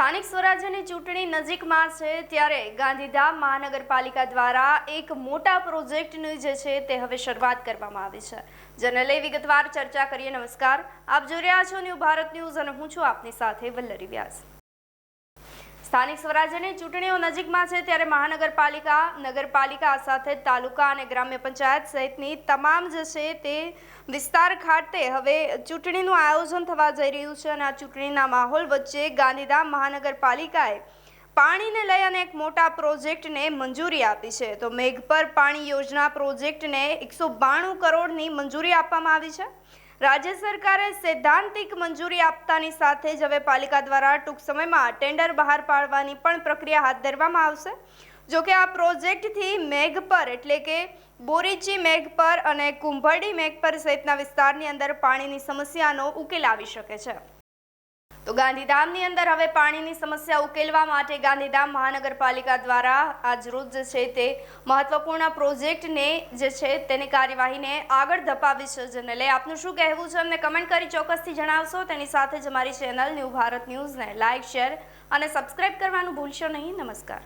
સ્થાનિક સ્વરાજ્યની ચૂંટણી નજીકમાં છે ત્યારે ગાંધીધામ મહાનગરપાલિકા દ્વારા એક મોટા પ્રોજેક્ટની જે છે તે હવે શરૂઆત કરવામાં આવી છે, જેને લઈ વિગતવાર ચર્ચા કરીએ. નમસ્કાર, આપ જોઈ રહ્યા છો ન્યૂ ભારત ન્યૂઝ અને હું છું આપની સાથે વલ્લરી વ્યાસ. સ્થાનિક સ્વરાજ્યની ચૂંટણીઓ નજીકમાં છે ત્યારે મહાનગરપાલિકા, નગરપાલિકા સાથે તાલુકા અને ગ્રામ્ય પંચાયત સહિતની તમામ જે છે તે વિસ્તાર ખાતે હવે ચૂંટણીનું આયોજન થવા જઈ રહ્યું છે અને આ ચૂંટણીના માહોલ વચ્ચે ગાંધીધામ મહાનગરપાલિકાએ પાણીને લઈ અને એક મોટા પ્રોજેક્ટને મંજૂરી આપી છે. તો મેઘપર પાણી યોજના પ્રોજેક્ટને 192 કરોડની મંજૂરી આપવામાં આવી છે. રાજ્ય સરકારે સૈદ્ધાંતિક મંજૂરી આપતાની સાથે જ હવે પાલિકા દ્વારા ટૂંક સમયમાં ટેન્ડર બહાર પાડવાની પણ પ્રક્રિયા હાથ ધરવામાં આવશે. જોકે આ પ્રોજેક્ટથી મેઘપર એટલે કે બોરીચી મેઘપર અને કુંભરડી મેઘપર સહિતના વિસ્તારની અંદર પાણીની સમસ્યાનો ઉકેલ આવી શકે છે. તો ગાંધીધામની અંદર હવે પાણીની સમસ્યા ઉકેલવા માટે ગાંધીધામ મહાનગરપાલિકા દ્વારા આજરોજ જે છે તે મહત્વપૂર્ણ પ્રોજેક્ટને જે છે તેની કાર્યવાહીને આગળ ધપાવી છે, જેને લઈ આપનું શું કહેવું છે અમને કમેન્ટ કરી ચોક્કસથી જણાવશો. તેની સાથે જ અમારી ચેનલ ન્યૂ ભારત ન્યૂઝને લાઇક, શેર અને સબસ્ક્રાઇબ કરવાનું ભૂલશો નહીં. નમસ્કાર.